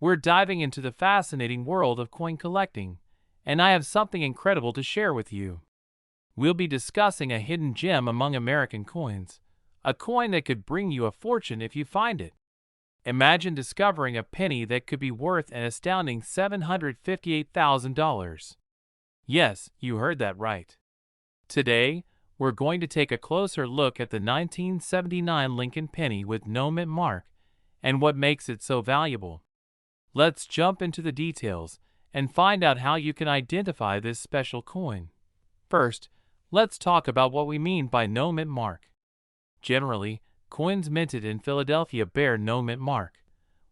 We're diving into the fascinating world of coin collecting, and I have something incredible to share with you. We'll be discussing a hidden gem among American coins, a coin that could bring you a fortune if you find it. Imagine discovering a penny that could be worth an astounding $758,000. Yes, you heard that right. Today, we're going to take a closer look at the 1979 Lincoln penny with no mint mark and what makes it so valuable. Let's jump into the details and find out how you can identify this special coin. First, let's talk about what we mean by no mint mark. Generally, coins minted in Philadelphia bear no mint mark,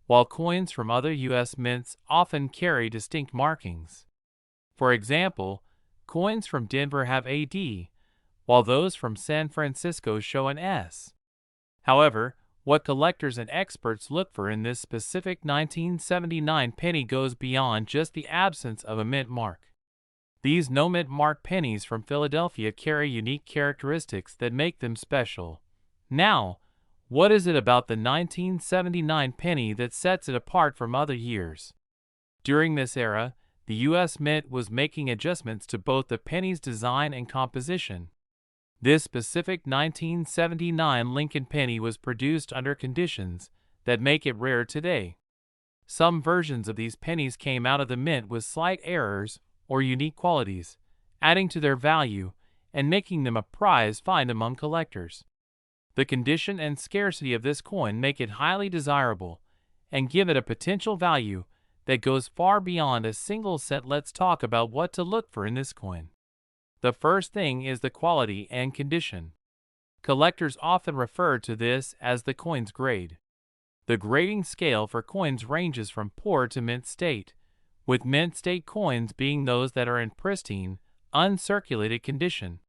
while coins from other U.S. mints often carry distinct markings. For example, coins from Denver have a D, while those from San Francisco show an S. However, what collectors and experts look for in this specific 1979 penny goes beyond just the absence of a mint mark. These no mint mark pennies from Philadelphia carry unique characteristics that make them special. Now, what is it about the 1979 penny that sets it apart from other years? During this era, the U.S. Mint was making adjustments to both the penny's design and composition. This specific 1979 Lincoln penny was produced under conditions that make it rare today. Some versions of these pennies came out of the mint with slight errors or unique qualities, adding to their value and making them a prize find among collectors. The condition and scarcity of this coin make it highly desirable and give it a potential value that goes far beyond a single cent. Let's talk about what to look for in this coin. The first thing is the quality and condition. Collectors often refer to this as the coin's grade. The grading scale for coins ranges from poor to mint state, with mint state coins being those that are in pristine, uncirculated condition.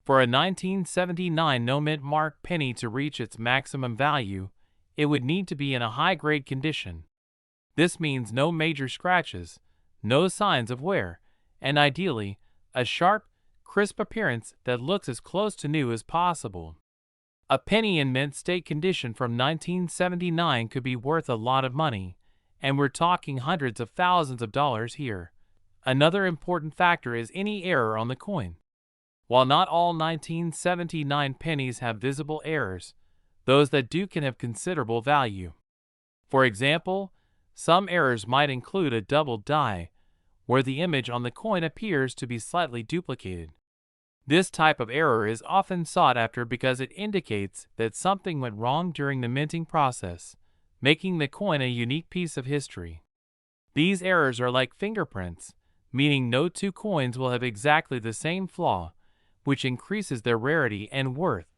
For a 1979 no mint mark penny to reach its maximum value, it would need to be in a high-grade condition. This means no major scratches, no signs of wear, and ideally, a sharp, crisp appearance that looks as close to new as possible. A penny in mint state condition from 1979 could be worth a lot of money, and we're talking hundreds of thousands of dollars here. Another important factor is any error on the coin. While not all 1979 pennies have visible errors, those that do can have considerable value. For example, some errors might include a double die, where the image on the coin appears to be slightly duplicated. This type of error is often sought after because it indicates that something went wrong during the minting process, making the coin a unique piece of history. These errors are like fingerprints, meaning no two coins will have exactly the same flaw, which increases their rarity and worth.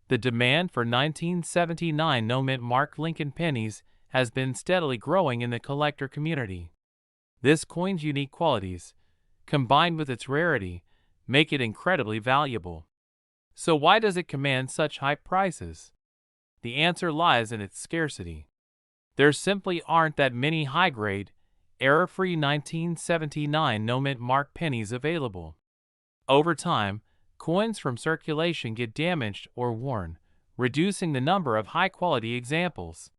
The demand for 1979 no mint mark Lincoln pennies has been steadily growing in the collector community. This coin's unique qualities, combined with its rarity, make it incredibly valuable. So why does it command such high prices? The answer lies in its scarcity. There simply aren't that many high-grade, error-free 1979 no mint mark pennies available. Over time, coins from circulation get damaged or worn, reducing the number of high-quality examples.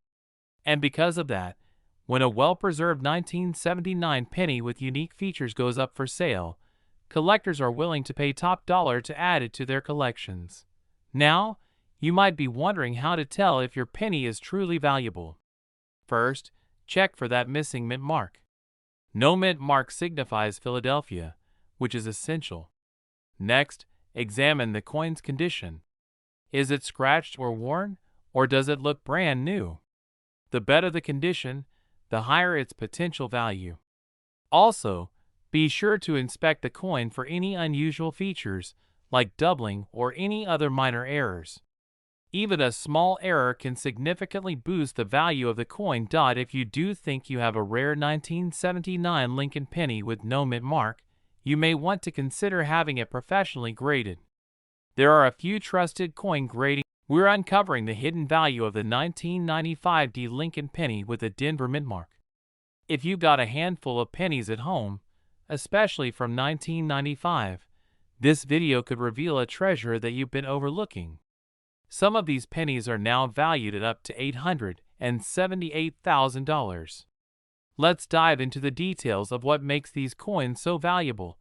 And because of that, when a well-preserved 1979 penny with unique features goes up for sale, collectors are willing to pay top dollar to add it to their collections. Now, you might be wondering how to tell if your penny is truly valuable. First, check for that missing mint mark. No mint mark signifies Philadelphia, which is essential. Next, examine the coin's condition. Is it scratched or worn, or does it look brand new? The better the condition, the higher its potential value. Also, be sure to inspect the coin for any unusual features, like doubling or any other minor errors. Even a small error can significantly boost the value of the coin. If you do think you have a rare 1979 Lincoln penny with no mint mark, you may want to consider having it professionally graded. There are a few trusted coin grading. We're uncovering the hidden value of the 1995 D Lincoln penny with a Denver mint mark. If you've got a handful of pennies at home, especially from 1995, this video could reveal a treasure that you've been overlooking. Some of these pennies are now valued at up to $878,000. Let's dive into the details of what makes these coins so valuable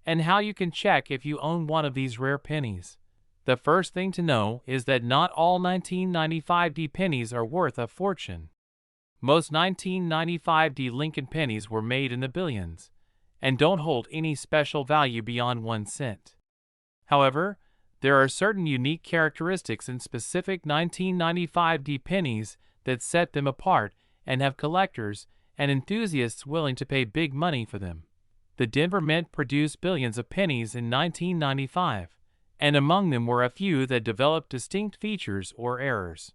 and how you can check if you own one of these rare pennies. The first thing to know is that not all 1995D pennies are worth a fortune. Most 1995D Lincoln pennies were made in the billions and don't hold any special value beyond 1 cent. However, there are certain unique characteristics in specific 1995D pennies that set them apart and have collectors and enthusiasts willing to pay big money for them. The Denver Mint produced billions of pennies in 1995, and among them were a few that developed distinct features or errors.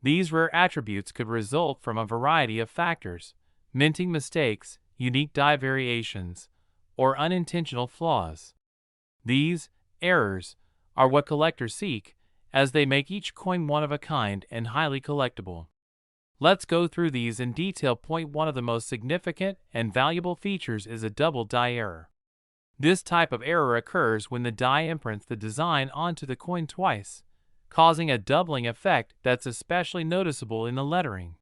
These rare attributes could result from a variety of factors: minting mistakes, unique die variations, or unintentional flaws. These errors are what collectors seek, as they make each coin one of a kind and highly collectible. Let's go through these in detail. Point 1. Of the most significant and valuable features is a double die error. This type of error occurs when the die imprints the design onto the coin twice, causing a doubling effect that's especially noticeable in the lettering.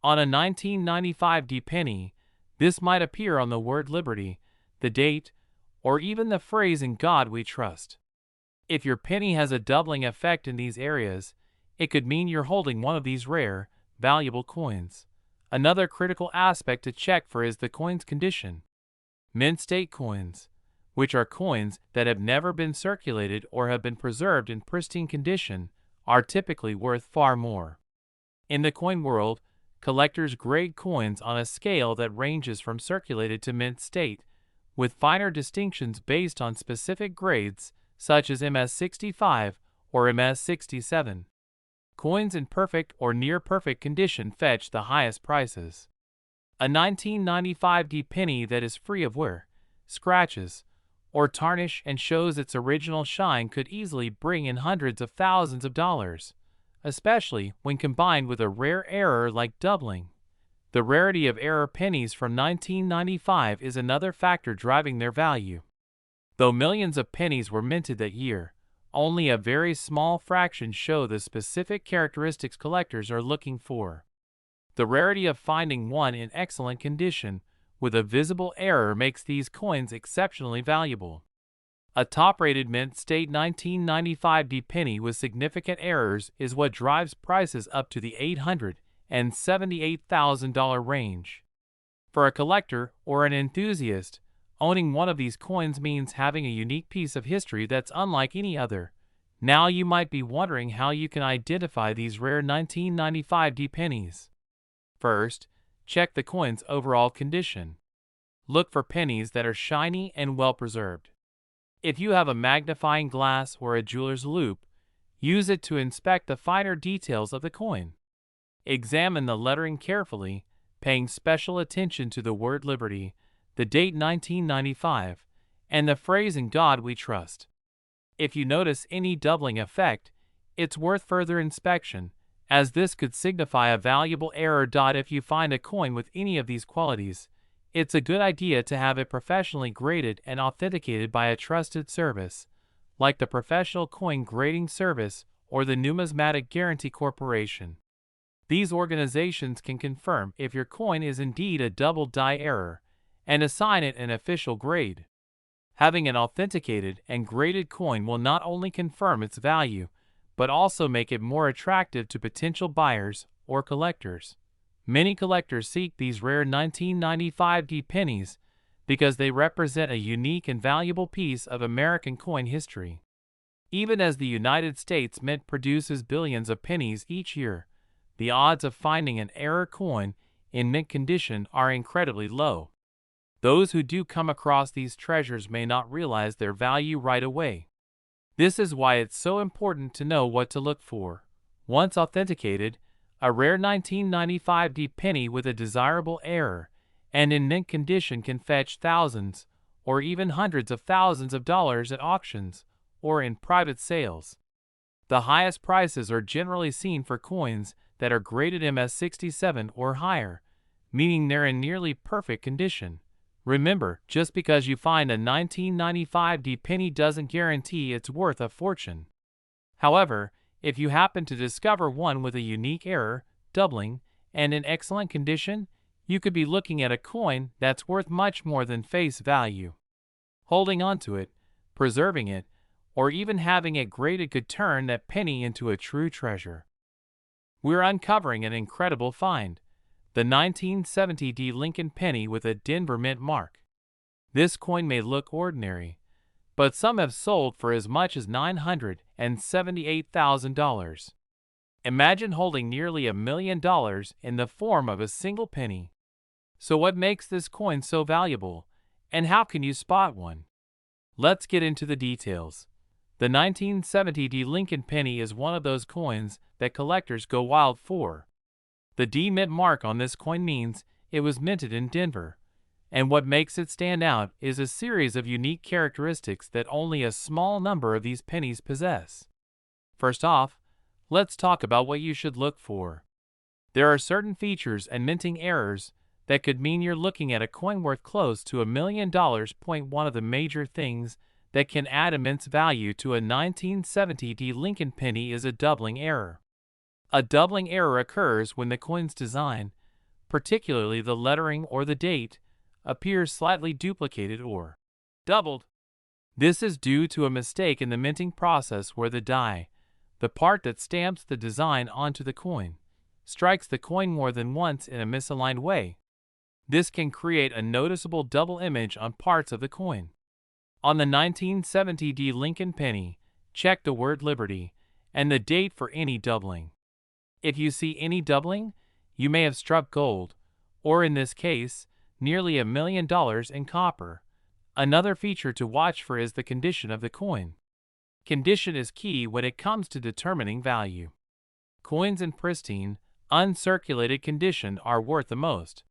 On a 1995D penny, this might appear on the word Liberty, the date, or even the phrase "In God We Trust." If your penny has a doubling effect in these areas, it could mean you're holding one of these rare, valuable coins. Another critical aspect to check for is the coin's condition. Mint state coins, which are coins that have never been circulated or have been preserved in pristine condition, are typically worth far more. In the coin world, collectors grade coins on a scale that ranges from circulated to mint state, with finer distinctions based on specific grades such as MS65 or MS67. Coins in perfect or near-perfect condition fetch the highest prices. A 1995D penny that is free of wear, scratches, or tarnish and shows its original shine could easily bring in hundreds of thousands of dollars, especially when combined with a rare error like doubling. The rarity of error pennies from 1995 is another factor driving their value. Though millions of pennies were minted that year, only a very small fraction show the specific characteristics collectors are looking for. The rarity of finding one in excellent condition with a visible error makes these coins exceptionally valuable. A top-rated mint state 1995D penny with significant errors is what drives prices up to the $878,000 range. For a collector or an enthusiast, owning one of these coins means having a unique piece of history that's unlike any other. Now you might be wondering how you can identify these rare 1995D pennies. First, check the coin's overall condition. Look for pennies that are shiny and well preserved. If you have a magnifying glass or a jeweler's loupe, use it to inspect the finer details of the coin. Examine the lettering carefully, paying special attention to the word Liberty, the date 1995, and the phrase "In God We Trust." If you notice any doubling effect, it's worth further inspection, as this could signify a valuable error. If you find a coin with any of these qualities, it's a good idea to have it professionally graded and authenticated by a trusted service, like the Professional Coin Grading Service or the Numismatic Guarantee Corporation. These organizations can confirm if your coin is indeed a double die error and assign it an official grade. Having an authenticated and graded coin will not only confirm its value, but also make it more attractive to potential buyers or collectors. Many collectors seek these rare 1995D pennies because they represent a unique and valuable piece of American coin history. Even as the United States Mint produces billions of pennies each year, the odds of finding an error coin in mint condition are incredibly low. Those who do come across these treasures may not realize their value right away. This is why it's so important to know what to look for. Once authenticated, a rare 1995D penny with a desirable error and in mint condition can fetch thousands or even hundreds of thousands of dollars at auctions or in private sales. The highest prices are generally seen for coins that are graded MS67 or higher, meaning they're in nearly perfect condition. Remember, just because you find a 1995D penny doesn't guarantee it's worth a fortune. However, if you happen to discover one with a unique error, doubling, and in excellent condition, you could be looking at a coin that's worth much more than face value. Holding on to it, preserving it, or even having it graded could turn that penny into a true treasure. We're uncovering an incredible find, the 1970 D Lincoln penny with a Denver Mint mark. This coin may look ordinary, but some have sold for as much as $978,000. Imagine holding nearly $1 million in the form of a single penny. So what makes this coin so valuable, and how can you spot one? Let's get into the details. The 1970 D Lincoln penny is one of those coins that collectors go wild for. The D Mint mark on this coin means it was minted in Denver, and what makes it stand out is a series of unique characteristics that only a small number of these pennies possess. First off, let's talk about what you should look for. There are certain features and minting errors that could mean you're looking at a coin worth close to $1 million. One of the major things that can add immense value to a 1970 D Lincoln penny is a doubling error. A doubling error occurs when the coin's design, particularly the lettering or the date, appears slightly duplicated or doubled. This is due to a mistake in the minting process where the die, the part that stamps the design onto the coin, strikes the coin more than once in a misaligned way. This can create a noticeable double image on parts of the coin. On the 1970 D Lincoln penny, check the word Liberty and the date for any doubling. If you see any doubling, you may have struck gold, or in this case, nearly $1 million in copper. Another feature to watch for is the condition of the coin. Condition is key when it comes to determining value. Coins in pristine, uncirculated condition are worth the most.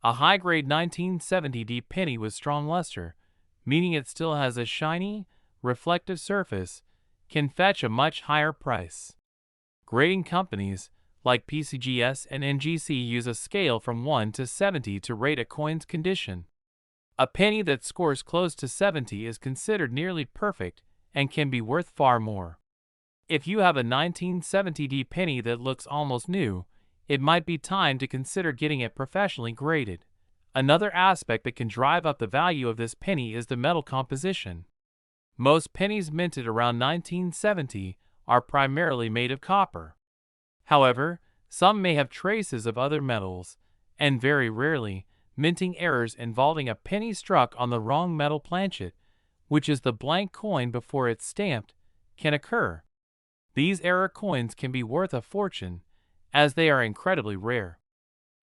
A high-grade 1970 D penny with strong luster, meaning it still has a shiny, reflective surface, can fetch a much higher price. Grading companies like PCGS and NGC use a scale from 1 to 70 to rate a coin's condition. A penny that scores close to 70 is considered nearly perfect and can be worth far more. If you have a 1970 D penny that looks almost new, it might be time to consider getting it professionally graded. Another aspect that can drive up the value of this penny is the metal composition. Most pennies minted around 1970 are primarily made of copper. However, some may have traces of other metals, and very rarely, minting errors involving a penny struck on the wrong metal planchet, which is the blank coin before it's stamped, can occur. These error coins can be worth a fortune, as they are incredibly rare.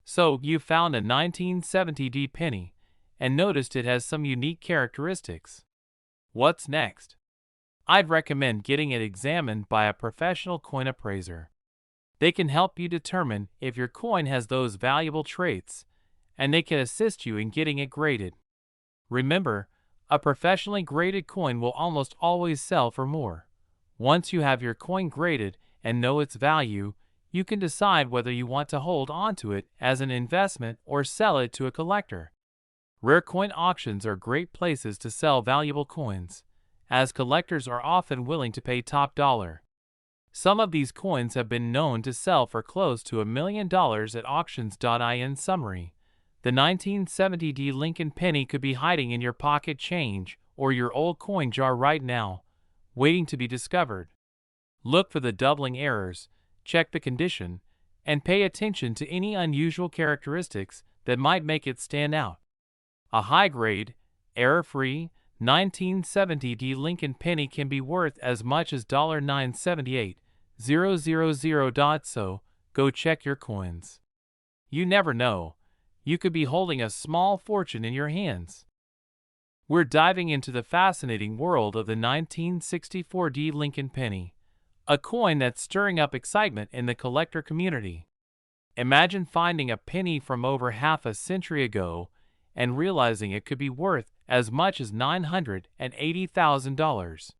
So, you found a 1970 D penny, and noticed it has some unique characteristics. What's next? I'd recommend getting it examined by a professional coin appraiser. They can help you determine if your coin has those valuable traits, and they can assist you in getting it graded. Remember, a professionally graded coin will almost always sell for more. Once you have your coin graded and know its value, you can decide whether you want to hold onto it as an investment or sell it to a collector. Rare coin auctions are great places to sell valuable coins, as collectors are often willing to pay top dollar. Some of these coins have been known to sell for close to $1 million at auctions. In summary, the 1970 D Lincoln penny could be hiding in your pocket change or your old coin jar right now, waiting to be discovered. Look for the doubling errors, check the condition, and pay attention to any unusual characteristics that might make it stand out. A high-grade, error-free 1970 D Lincoln penny can be worth as much as $978,000. So, go check your coins. You never know, you could be holding a small fortune in your hands. We're diving into the fascinating world of the 1964 D Lincoln penny, a coin that's stirring up excitement in the collector community. Imagine finding a penny from over half a century ago and realizing it could be worth as much as $980,000.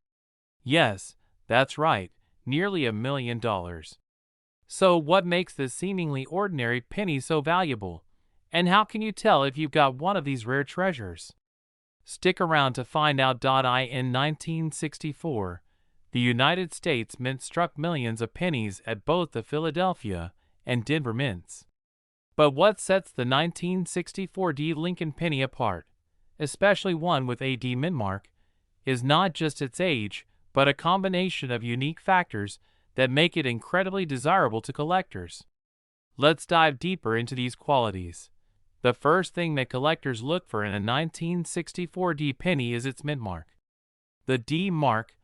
Yes, that's right, nearly $1 million. So what makes this seemingly ordinary penny so valuable? And how can you tell if you've got one of these rare treasures? Stick around to find out. In 1964, the United States Mint struck millions of pennies at both the Philadelphia and Denver mints. But what sets the 1964D Lincoln penny apart, especially one with a D mint mark, is not just its age, but a combination of unique factors that make it incredibly desirable to collectors. Let's dive deeper into these qualities. The first thing that collectors look for in a 1964D penny is its mint mark. The D mark,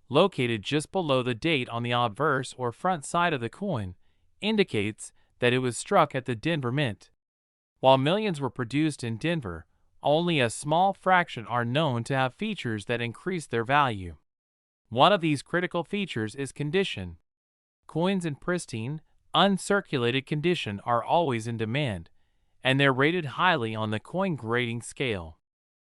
located just below the date on the obverse or front side of the coin, indicates that it was struck at the Denver Mint. While millions were produced in Denver, only a small fraction are known to have features that increase their value. One of these critical features is condition. Coins in pristine, uncirculated condition are always in demand, and they're rated highly on the coin grading scale.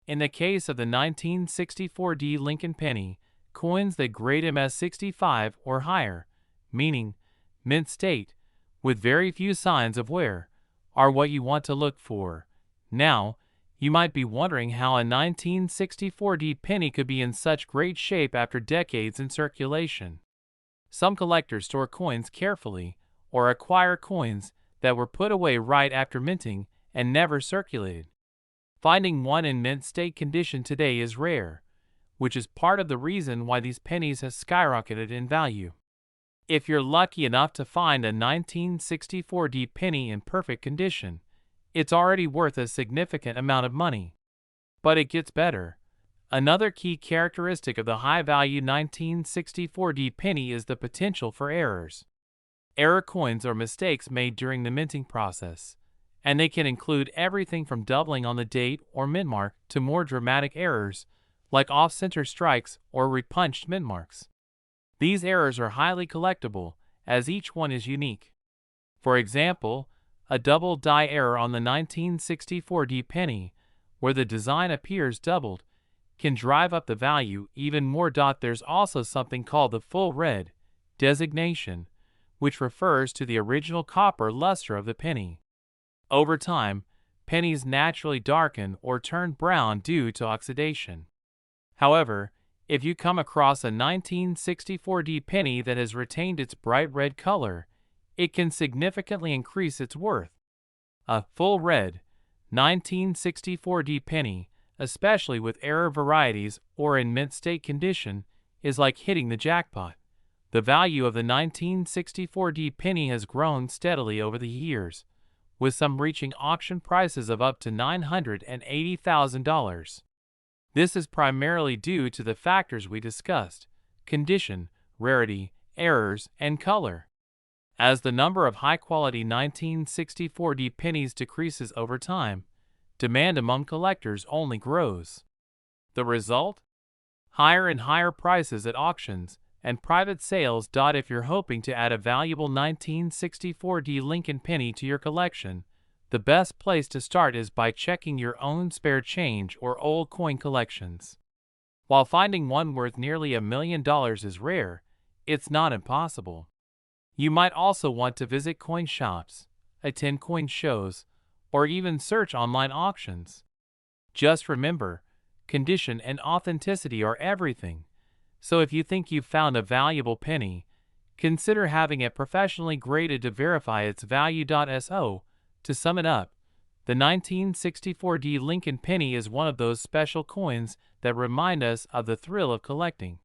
In the case of the 1964D Lincoln penny, coins that grade MS65 or higher, meaning mint state, with very few signs of wear, are what you want to look for. Now, you might be wondering how a 1964D penny could be in such great shape after decades in circulation. Some collectors store coins carefully or acquire coins that were put away right after minting and never circulated. Finding one in mint state condition today is rare, which is part of the reason why these pennies have skyrocketed in value. If you're lucky enough to find a 1964D penny in perfect condition, it's already worth a significant amount of money. But it gets better. Another key characteristic of the high-value 1964D penny is the potential for errors. Error coins are mistakes made during the minting process, and they can include everything from doubling on the date or mint mark to more dramatic errors, like off-center strikes or repunched mint marks. These errors are highly collectible, as each one is unique. For example, a double die error on the 1964D penny, where the design appears doubled, can drive up the value even more. There's also something called the full red designation, which refers to the original copper luster of the penny. Over time, pennies naturally darken or turn brown due to oxidation. However, if you come across a 1964D penny that has retained its bright red color, it can significantly increase its worth. A full red 1964D penny, especially with error varieties or in mint state condition, is like hitting the jackpot. The value of the 1964D penny has grown steadily over the years, with some reaching auction prices of up to $980,000. This is primarily due to the factors we discussed: condition, rarity, errors, and color. As the number of high-quality 1964D pennies decreases over time, demand among collectors only grows. The result? Higher and higher prices at auctions and private sales. If you're hoping to add a valuable 1964D Lincoln penny to your collection, the best place to start is by checking your own spare change or old coin collections. While finding one worth nearly $1 million is rare, it's not impossible. You might also want to visit coin shops, attend coin shows, or even search online auctions. Just remember, condition and authenticity are everything. So if you think you've found a valuable penny, consider having it professionally graded to verify its value. To sum it up, the 1964D Lincoln penny is one of those special coins that remind us of the thrill of collecting.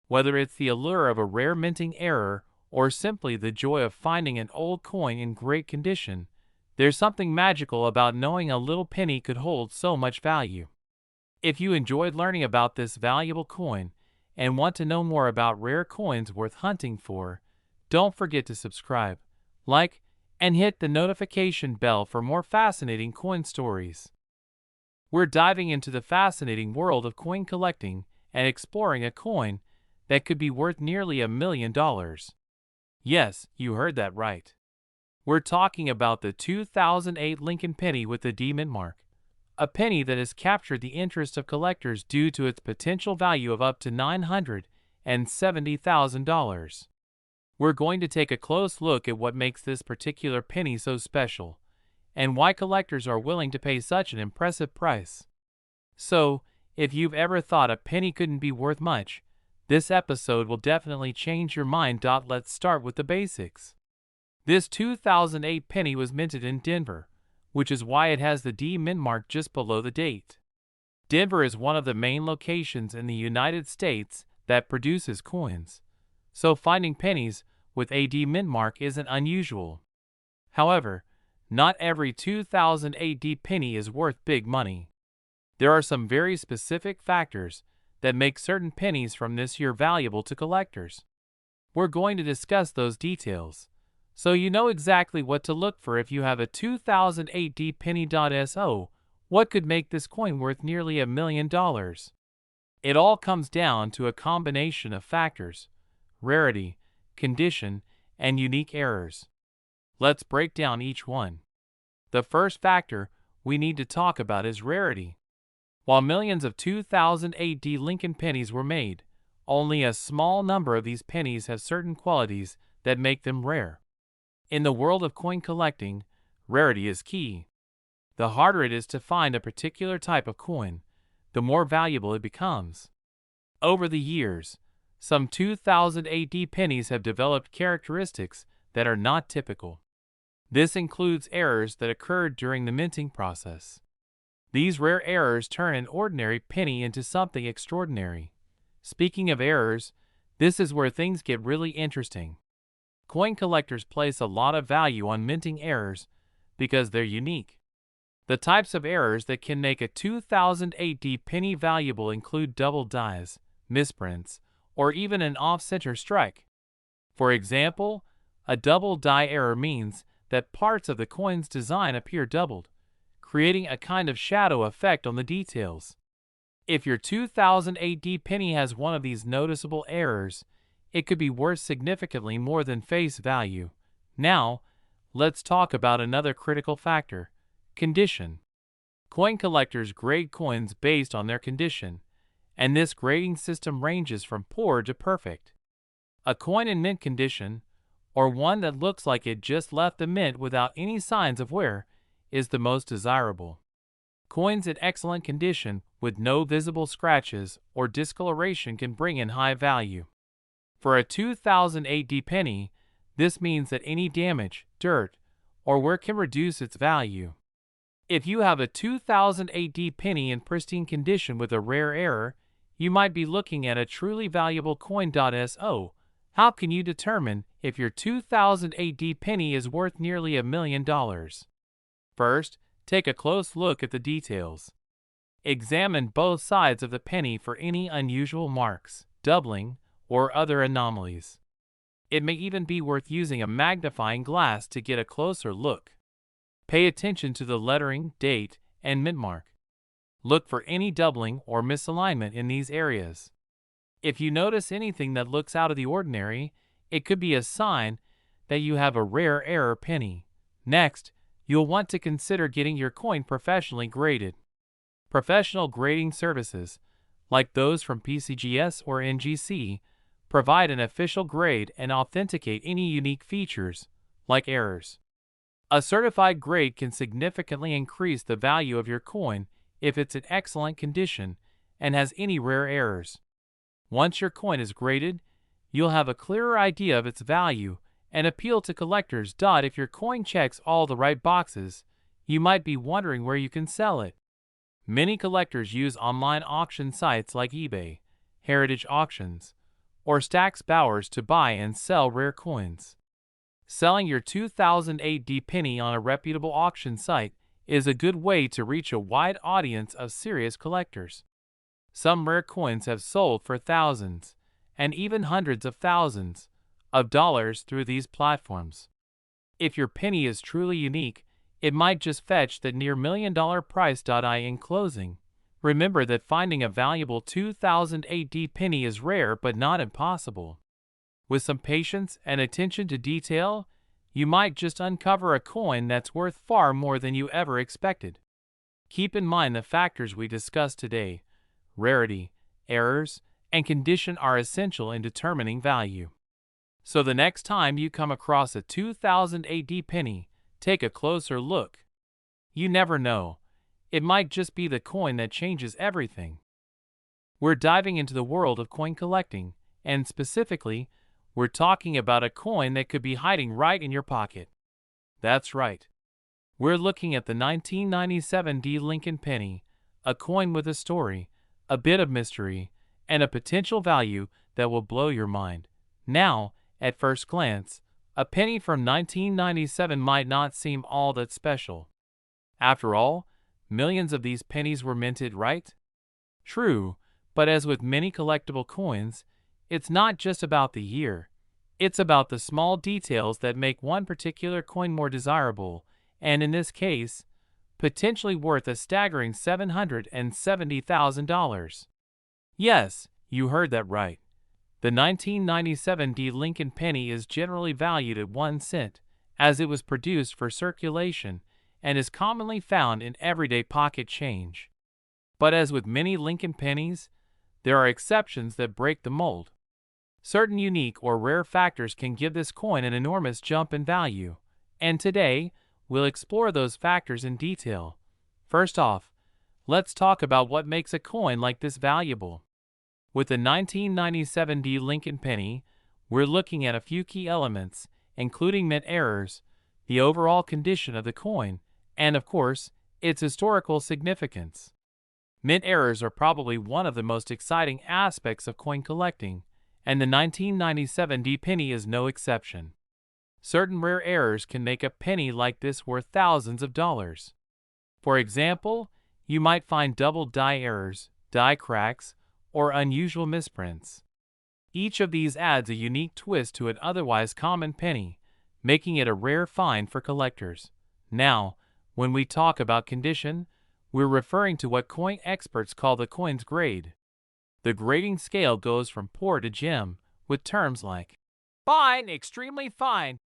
Whether it's the allure of a rare minting error or simply the joy of finding an old coin in great condition, there's something magical about knowing a little penny could hold so much value. If you enjoyed learning about this valuable coin and want to know more about rare coins worth hunting for, don't forget to subscribe, like, and hit the notification bell for more fascinating coin stories. We're diving into the fascinating world of coin collecting and exploring a coin that could be worth nearly $1 million. Yes, you heard that right. We're talking about the 2008 Lincoln penny with the D mint mark, a penny that has captured the interest of collectors due to its potential value of up to $970,000. We're going to take a close look at what makes this particular penny so special, and why collectors are willing to pay such an impressive price. So, if you've ever thought a penny couldn't be worth much, this episode will definitely change your mind. Let's start with the basics. This 2008 penny was minted in Denver, which is why it has the D mint mark just below the date. Denver is one of the main locations in the United States that produces coins, so finding pennies with a D mint mark isn't unusual. However, not every 2008 D penny is worth big money. There are some very specific factors that make certain pennies from this year valuable to collectors. We're going to discuss those details, so you know exactly what to look for if you have a 2008 D penny. So, what could make this coin worth nearly $1 million? It all comes down to a combination of factors: rarity, condition, and unique errors. Let's break down each one. The first factor we need to talk about is rarity. While millions of 2008 D Lincoln pennies were made, only a small number of these pennies have certain qualities that make them rare. In the world of coin collecting, rarity is key. The harder it is to find a particular type of coin, the more valuable it becomes. Over the years, some 2008 D pennies have developed characteristics that are not typical. This includes errors that occurred during the minting process. These rare errors turn an ordinary penny into something extraordinary. Speaking of errors, this is where things get really interesting. Coin collectors place a lot of value on minting errors because they're unique. The types of errors that can make a 2008 D penny valuable include double dies, misprints, or even an off-center strike. For example, a double die error means that parts of the coin's design appear doubled, creating a kind of shadow effect on the details. If your 2008 D penny has one of these noticeable errors, it could be worth significantly more than face value. Now, let's talk about another critical factor: condition. Coin collectors grade coins based on their condition, and this grading system ranges from poor to perfect. A coin in mint condition, or one that looks like it just left the mint without any signs of wear, is the most desirable. Coins in excellent condition with no visible scratches or discoloration can bring in high value. For a 2008 D penny, this means that any damage, dirt, or wear can reduce its value. If you have a 2008 D penny in pristine condition with a rare error, you might be looking at a truly valuable coin. So, how can you determine if your 2008 D penny is worth nearly $1 million? First, take a close look at the details. Examine both sides of the penny for any unusual marks, doubling, or other anomalies. It may even be worth using a magnifying glass to get a closer look. Pay attention to the lettering, date, and mint mark. Look for any doubling or misalignment in these areas. If you notice anything that looks out of the ordinary, it could be a sign that you have a rare error penny. Next, you'll want to consider getting your coin professionally graded. Professional grading services, like those from PCGS or NGC, provide an official grade and authenticate any unique features, like errors. A certified grade can significantly increase the value of your coin if it's in excellent condition and has any rare errors. Once your coin is graded, you'll have a clearer idea of its value and appeal to collectors. If your coin checks all the right boxes, you might be wondering where you can sell it. Many collectors use online auction sites like eBay, Heritage Auctions, or Stack's Bowers to buy and sell rare coins. Selling your 2008 D penny on a reputable auction site is a good way to reach a wide audience of serious collectors. Some rare coins have sold for thousands, and even hundreds of thousands, of dollars through these platforms. If your penny is truly unique, it might just fetch that near $1 million price. In closing, remember that finding a valuable 2008 D penny is rare but not impossible. With some patience and attention to detail, you might just uncover a coin that's worth far more than you ever expected. Keep in mind the factors we discussed today: rarity, errors, and condition are essential in determining value. So the next time you come across a 2008 D penny, take a closer look. You never know, it might just be the coin that changes everything. We're diving into the world of coin collecting, and specifically, we're talking about a coin that could be hiding right in your pocket. That's right. We're looking at the 1997 D Lincoln penny, a coin with a story, a bit of mystery, and a potential value that will blow your mind. Now, at first glance, a penny from 1997 might not seem all that special. After all, millions of these pennies were minted, right? True, but as with many collectible coins, it's not just about the year. It's about the small details that make one particular coin more desirable, and in this case, potentially worth a staggering $770,000. Yes, you heard that right. The 1997 D Lincoln penny is generally valued at 1 cent, as it was produced for circulation and is commonly found in everyday pocket change. But as with many Lincoln pennies, there are exceptions that break the mold. Certain unique or rare factors can give this coin an enormous jump in value, and today, we'll explore those factors in detail. First off, let's talk about what makes a coin like this valuable. With the 1997 D Lincoln penny, we're looking at a few key elements, including mint errors, the overall condition of the coin, and of course, its historical significance. Mint errors are probably one of the most exciting aspects of coin collecting, and the 1997 D penny is no exception. Certain rare errors can make a penny like this worth thousands of dollars. For example, you might find double die errors, die cracks, or unusual misprints. Each of these adds a unique twist to an otherwise common penny, making it a rare find for collectors. Now, when we talk about condition, we're referring to what coin experts call the coin's grade. The grading scale goes from poor to gem, with terms like fine, extremely fine,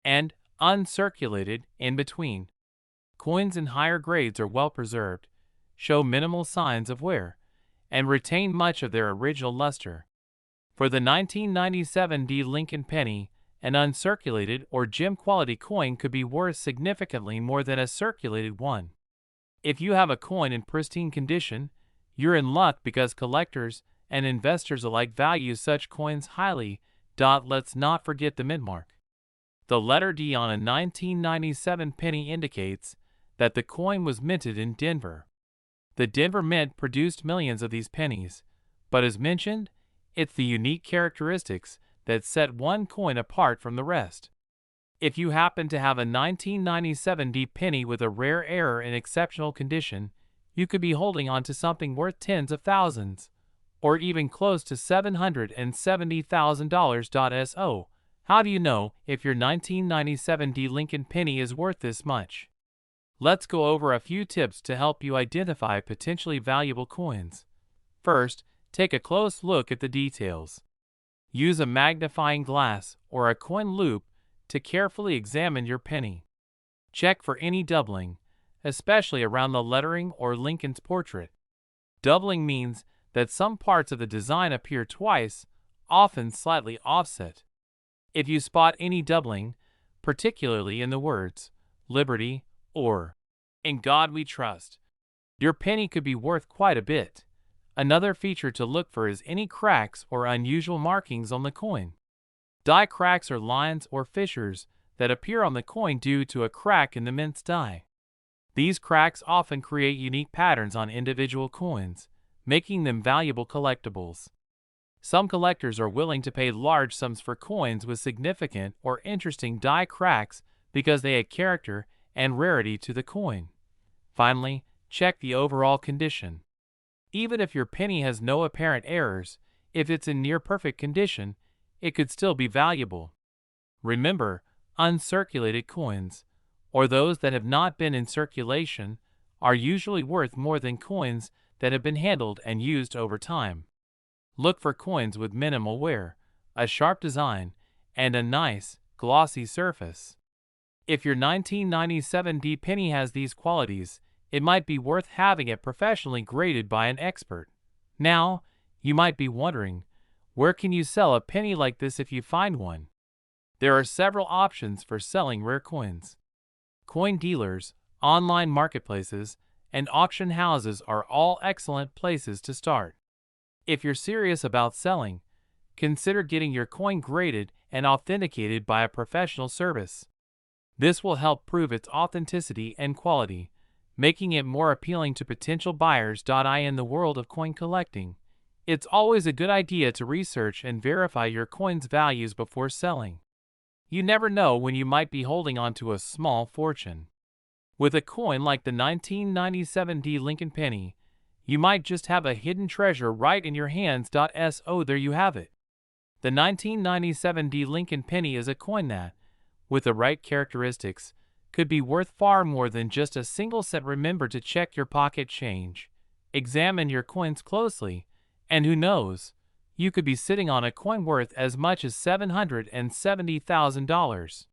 and uncirculated in between. Coins in higher grades are well preserved, show minimal signs of wear, and retain much of their original luster. For the 1997 D Lincoln penny, an uncirculated or gem quality coin could be worth significantly more than a circulated one. If you have a coin in pristine condition, you're in luck because collectors and investors alike value such coins highly. Let's not forget the mint mark. The letter D on a 1997 penny indicates that the coin was minted in Denver. The Denver Mint produced millions of these pennies, but as mentioned, it's the unique characteristics that set one coin apart from the rest. If you happen to have a 1997 D penny with a rare error in exceptional condition, you could be holding on to something worth tens of thousands, or even close to $770,000. So, how do you know if your 1997 D Lincoln penny is worth this much? Let's go over a few tips to help you identify potentially valuable coins. First, take a close look at the details. Use a magnifying glass or a coin loupe to carefully examine your penny. Check for any doubling, especially around the lettering or Lincoln's portrait. Doubling means that some parts of the design appear twice, often slightly offset. If you spot any doubling, particularly in the words Liberty or In God We Trust, your penny could be worth quite a bit. Another feature to look for is any cracks or unusual markings on the coin. Die cracks are lines or fissures that appear on the coin due to a crack in the mint's die. These cracks often create unique patterns on individual coins, making them valuable collectibles. Some collectors are willing to pay large sums for coins with significant or interesting die cracks because they add character and rarity to the coin. Finally, check the overall condition. Even if your penny has no apparent errors, if it's in near-perfect condition, it could still be valuable. Remember, uncirculated coins, or those that have not been in circulation, are usually worth more than coins that have been handled and used over time. Look for coins with minimal wear, a sharp design, and a nice, glossy surface. If your 1997 D penny has these qualities, it might be worth having it professionally graded by an expert. Now, you might be wondering, where can you sell a penny like this if you find one? There are several options for selling rare coins. Coin dealers, online marketplaces, and auction houses are all excellent places to start. If you're serious about selling, consider getting your coin graded and authenticated by a professional service. This will help prove its authenticity and quality, making it more appealing to potential buyers. In the world of coin collecting, it's always a good idea to research and verify your coin's values before selling. You never know when you might be holding on to a small fortune. With a coin like the 1997 Lincoln penny, you might just have a hidden treasure right in your hands. So there you have it. The 1997 Lincoln penny is a coin that, with the right characteristics, could be worth far more than just a single cent. Remember to check your pocket change, examine your coins closely, and who knows, you could be sitting on a coin worth as much as $770,000.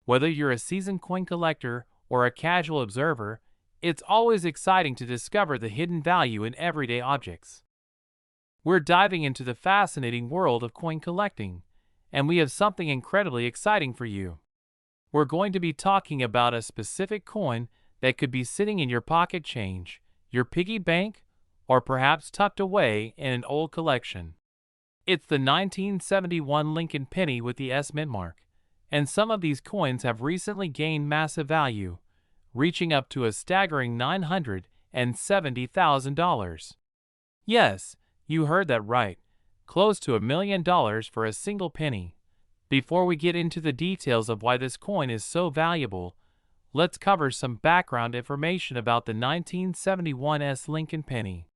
Whether you're a seasoned coin collector or a casual observer, it's always exciting to discover the hidden value in everyday objects. We're diving into the fascinating world of coin collecting, and we have something incredibly exciting for you. We're going to be talking about a specific coin that could be sitting in your pocket change, your piggy bank, or perhaps tucked away in an old collection. It's the 1971 Lincoln penny with the S mint mark, and some of these coins have recently gained massive value, reaching up to a staggering $970,000. Yes, you heard that right, close to $1 million for a single penny. Before we get into the details of why this coin is so valuable, let's cover some background information about the 1971 S Lincoln penny.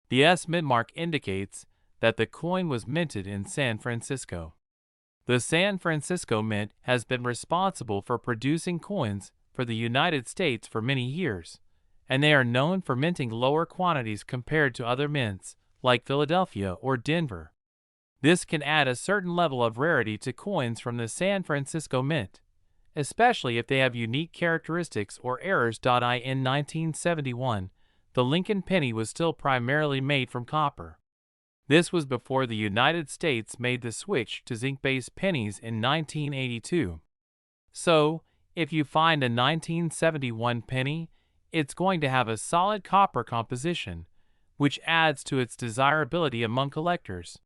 The S mint mark indicates that the coin was minted in San Francisco. The San Francisco Mint has been responsible for producing coins for the United States for many years, and they are known for minting lower quantities compared to other mints, like Philadelphia or Denver. This can add a certain level of rarity to coins from the San Francisco Mint, especially if they have unique characteristics or errors. In 1971, the Lincoln penny was still primarily made from copper. This was before the United States made the switch to zinc-based pennies in 1982. So, if you find a 1971 penny, it's going to have a solid copper composition, which adds to its desirability among collectors.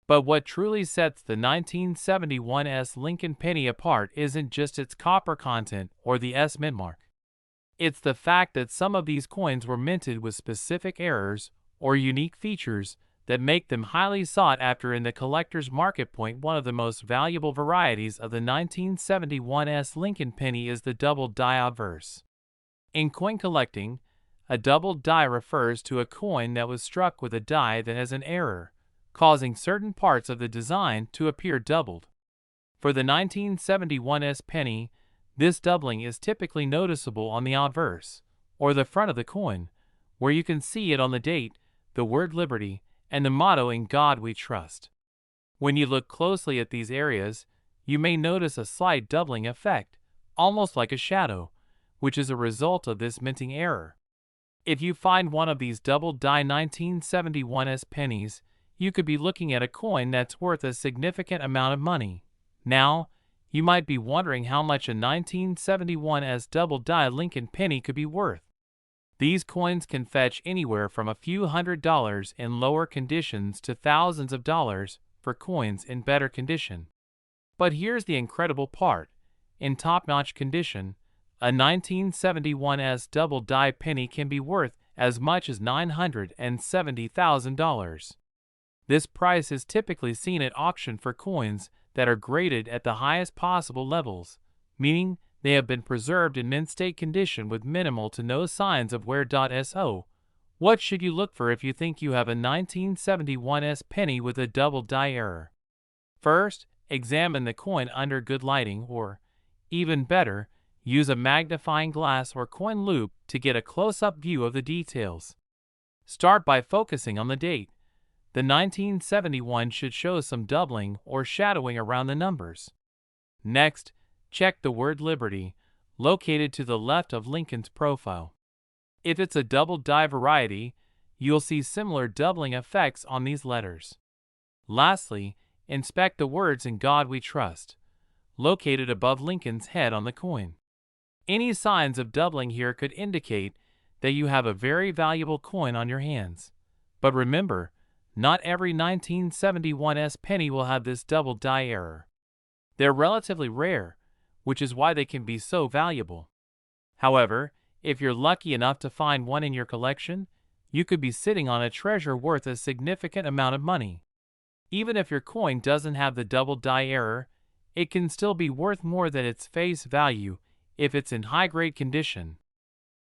But what truly sets the 1971 S Lincoln penny apart isn't just its copper content or the S mint mark. It's the fact that some of these coins were minted with specific errors or unique features that make them highly sought after in the collector's market. One of the most valuable varieties of the 1971 S Lincoln penny is the double die obverse. In coin collecting, a double die refers to a coin that was struck with a die that has an error, causing certain parts of the design to appear doubled. For the 1971 S penny, this doubling is typically noticeable on the obverse, or the front of the coin, where you can see it on the date, the word Liberty, and the motto "In God We Trust." When you look closely at these areas, you may notice a slight doubling effect, almost like a shadow, which is a result of this minting error. If you find one of these double die 1971 S pennies, you could be looking at a coin that's worth a significant amount of money. Now, you might be wondering how much a 1971 S double die Lincoln penny could be worth. These coins can fetch anywhere from a few $100s in lower conditions to thousands of dollars for coins in better condition. But here's the incredible part. In top-notch condition, a 1971 S double die penny can be worth as much as $970,000. This price is typically seen at auction for coins that are graded at the highest possible levels, meaning they have been preserved in mint state condition with minimal to no signs of wear. So, what should you look for if you think you have a 1971 S penny with a double die error? First, examine the coin under good lighting, or, even better, use a magnifying glass or coin loupe to get a close-up view of the details. Start by focusing on the date. The 1971 should show some doubling or shadowing around the numbers. Next, check the word Liberty, located to the left of Lincoln's profile. If it's a double die variety, you'll see similar doubling effects on these letters. Lastly, inspect the words "In God We Trust," located above Lincoln's head on the coin. Any signs of doubling here could indicate that you have a very valuable coin on your hands. But remember, not every 1971's penny will have this double die error. They're relatively rare, which is why they can be so valuable. However, if you're lucky enough to find one in your collection, you could be sitting on a treasure worth a significant amount of money. Even if your coin doesn't have the double die error, it can still be worth more than its face value if it's in high-grade condition.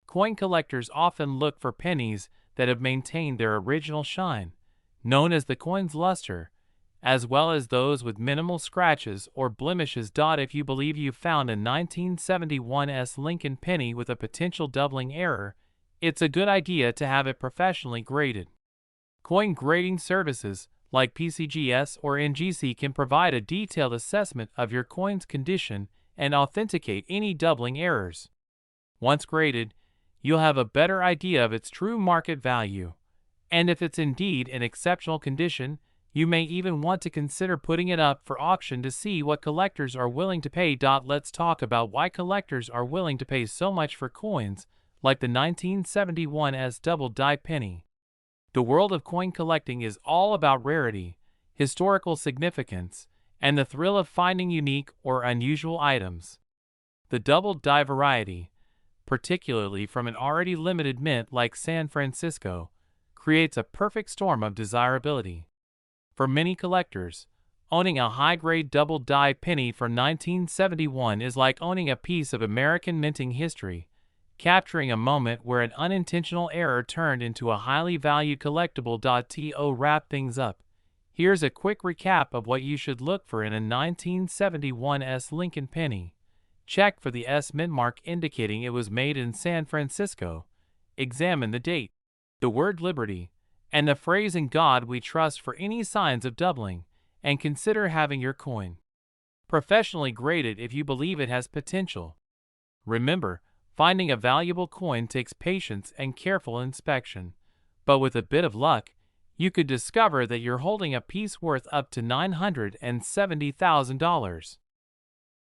Coin collectors often look for pennies that have maintained their original shine, known as the coin's luster, as well as those with minimal scratches or blemishes. If you believe you found a 1971's Lincoln penny with a potential doubling error, it's a good idea to have it professionally graded. Coin grading services like PCGS or NGC can provide a detailed assessment of your coin's condition and authenticate any doubling errors. Once graded, you'll have a better idea of its true market value, and if it's indeed in exceptional condition, you may even want to consider putting it up for auction to see what collectors are willing to pay. Let's talk about why collectors are willing to pay so much for coins like the 1971's double die penny. The world of coin collecting is all about rarity, historical significance, and the thrill of finding unique or unusual items. The double die variety, particularly from an already limited mint like San Francisco, creates a perfect storm of desirability. For many collectors, owning a high-grade double die penny from 1971 is like owning a piece of American minting history, capturing a moment where an unintentional error turned into a highly valued collectible. To wrap things up, here's a quick recap of what you should look for in a 1971's Lincoln penny. Check for the S mint mark indicating it was made in San Francisco. Examine the date, the word Liberty, and the phrase "In God We Trust" for any signs of doubling, and consider having your coin professionally graded if you believe it has potential. Remember, finding a valuable coin takes patience and careful inspection, but with a bit of luck, you could discover that you're holding a piece worth up to $970,000.